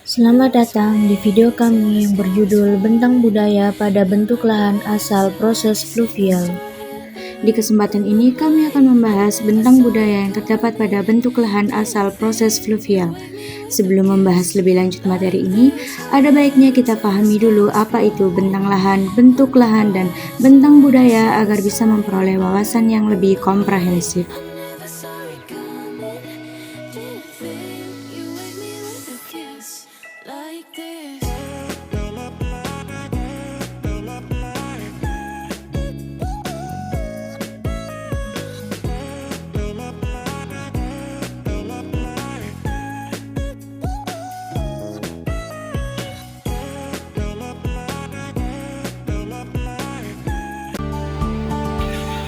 Selamat datang di video kami yang berjudul Bentang Budaya pada Bentuk Lahan Asal Proses Fluvial. Di kesempatan ini kami akan membahas bentang budaya yang terdapat pada bentuk lahan asal proses fluvial. Sebelum membahas lebih lanjut materi ini, ada baiknya kita pahami dulu apa itu bentang lahan, bentuk lahan, dan bentang budaya agar bisa memperoleh wawasan yang lebih komprehensif.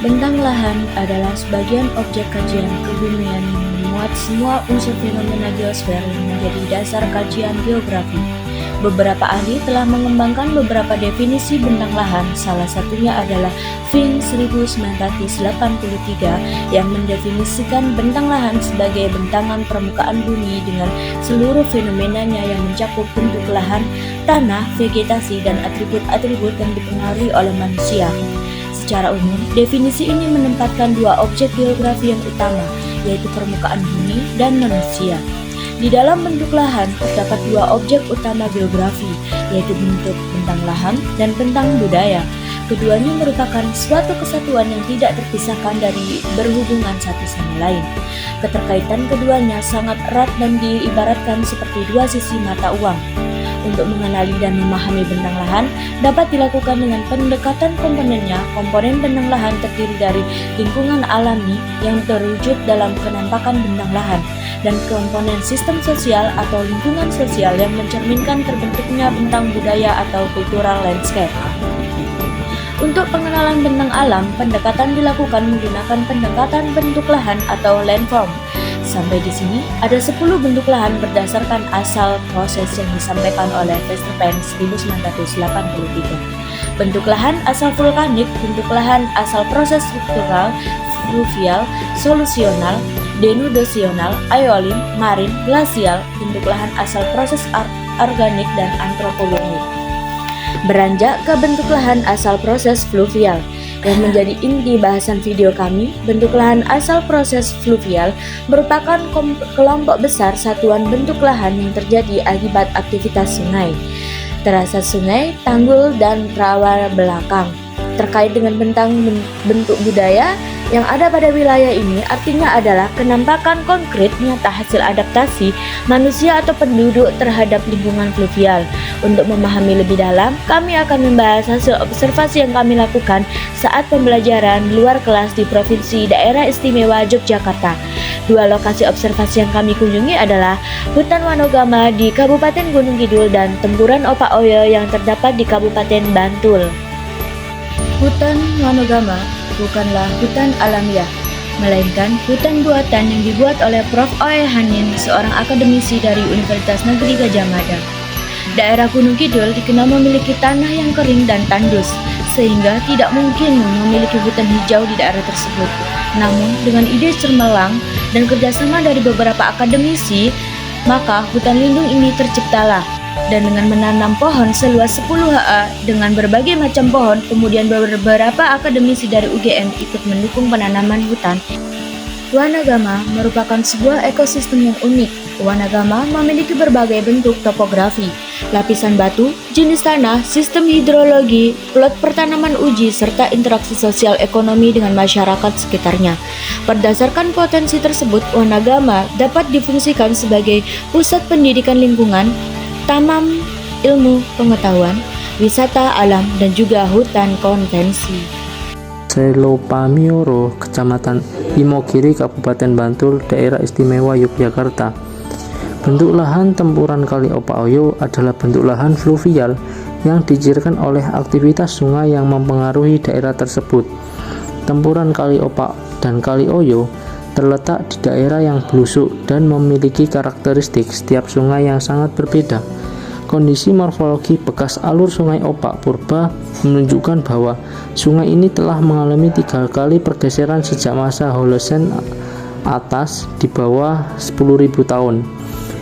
Bentang lahan adalah sebagian objek kajian kebumian yang memuat semua unsur fenomena geosfer yang menjadi dasar kajian geografi. Beberapa ahli telah mengembangkan beberapa definisi bentang lahan, salah satunya adalah Fink 1983 yang mendefinisikan bentang lahan sebagai bentangan permukaan bumi dengan seluruh fenomenanya yang mencakup bentuk lahan, tanah, vegetasi, dan atribut-atribut yang dipengaruhi oleh manusia. Secara umum, definisi ini menempatkan dua objek geografi yang utama, yaitu permukaan bumi dan manusia. Di dalam bentuk lahan terdapat dua objek utama geografi, yaitu bentuk bentang lahan dan bentang budaya. Keduanya merupakan suatu kesatuan yang tidak terpisahkan dari berhubungan satu sama lain. Keterkaitan keduanya sangat erat dan diibaratkan seperti dua sisi mata uang. Untuk mengenali dan memahami bentang lahan dapat dilakukan dengan pendekatan komponennya. Komponen bentang lahan terdiri dari lingkungan alami yang terwujud dalam penampakan bentang lahan dan komponen sistem sosial atau lingkungan sosial yang mencerminkan terbentuknya bentang budaya atau cultural landscape. Untuk pengenalan bentang alam, pendekatan dilakukan menggunakan pendekatan bentuk lahan atau landform. Sampai di sini, ada 10 bentuk lahan berdasarkan asal proses yang disampaikan oleh Verstappen 1983. Bentuk lahan asal vulkanik, bentuk lahan asal proses struktural, fluvial, solusional, denudasional, aeolin, marin, glasial, bentuk lahan asal proses organik, dan antropogeni. Beranjak ke bentuk lahan asal proses fluvial yang menjadi inti bahasan video kami, bentuk lahan asal proses fluvial merupakan kelompok besar satuan bentuk lahan yang terjadi akibat aktivitas sungai, terasas sungai, tanggul, dan rawa belakang. Terkait dengan bentang bentuk budaya yang ada pada wilayah ini artinya adalah kenampakan konkret nyata hasil adaptasi manusia atau penduduk terhadap lingkungan fluvial. Untuk memahami lebih dalam, kami akan membahas hasil observasi yang kami lakukan saat pembelajaran luar kelas di Provinsi Daerah Istimewa Yogyakarta. Dua lokasi observasi yang kami kunjungi adalah Hutan Wanogama di Kabupaten Gunung Kidul dan Tempuran Opak Oyo yang terdapat di Kabupaten Bantul. Hutan Wanogama bukanlah hutan alamiah, melainkan hutan buatan yang dibuat oleh Prof. Oe Hanin, seorang akademisi dari Universitas Negeri Gadjah Mada. Daerah Gunung Kidul dikenal memiliki tanah yang kering dan tandus, sehingga tidak mungkin memiliki hutan hijau di daerah tersebut. Namun, dengan ide cemerlang dan kerjasama dari beberapa akademisi, maka hutan lindung ini terciptalah. Dan dengan menanam pohon seluas 10 ha dengan berbagai macam pohon, kemudian beberapa akademisi dari UGM ikut mendukung penanaman hutan. Wanagama merupakan sebuah ekosistem yang unik. Wanagama memiliki berbagai bentuk topografi, lapisan batu, jenis tanah, sistem hidrologi, plot pertanaman uji, serta interaksi sosial ekonomi dengan masyarakat sekitarnya. Berdasarkan potensi tersebut, Wanagama dapat difungsikan sebagai pusat pendidikan lingkungan, taman ilmu pengetahuan, wisata alam, dan juga hutan konvensi. Selopamioro, Kecamatan Imogiri, Kabupaten Bantul, Daerah Istimewa Yogyakarta. Bentuk lahan Tempuran Kali Opak Oyo adalah bentuk lahan fluvial yang dicirikan oleh aktivitas sungai yang mempengaruhi daerah tersebut. Tempuran Kali Opak dan Kali Oyo terletak di daerah yang belusuk dan memiliki karakteristik setiap sungai yang sangat berbeda. Kondisi morfologi bekas alur sungai Opak Purba menunjukkan bahwa sungai ini telah mengalami 3 kali pergeseran sejak masa Holocene atas di bawah 10.000 tahun.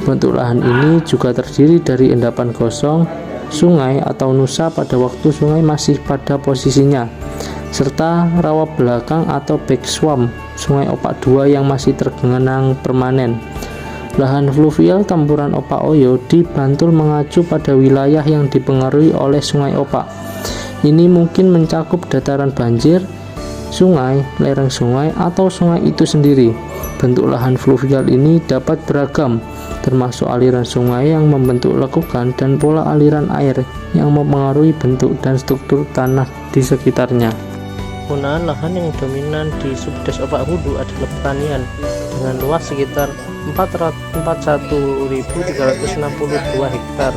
Bentuk lahan ini juga terdiri dari endapan gosong, sungai atau nusa pada waktu sungai masih pada posisinya, serta rawa belakang atau backswamp Sungai Opak II yang masih tergenang permanen. Lahan fluvial tempuran Opak Oyo di Bantul mengacu pada wilayah yang dipengaruhi oleh Sungai Opak. Ini mungkin mencakup dataran banjir, sungai, lereng sungai, atau sungai itu sendiri. Bentuk lahan fluvial ini dapat beragam, termasuk aliran sungai yang membentuk lekukan dan pola aliran air yang mempengaruhi bentuk dan struktur tanah di sekitarnya. Penggunaan lahan yang dominan di Subdes Opak Hulu adalah pertanian dengan luas sekitar 41.362 hektar.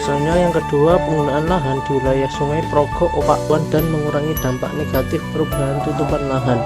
Misalnya yang kedua, penggunaan lahan di wilayah Sungai Progo Opak One dan mengurangi dampak negatif perubahan tutupan lahan.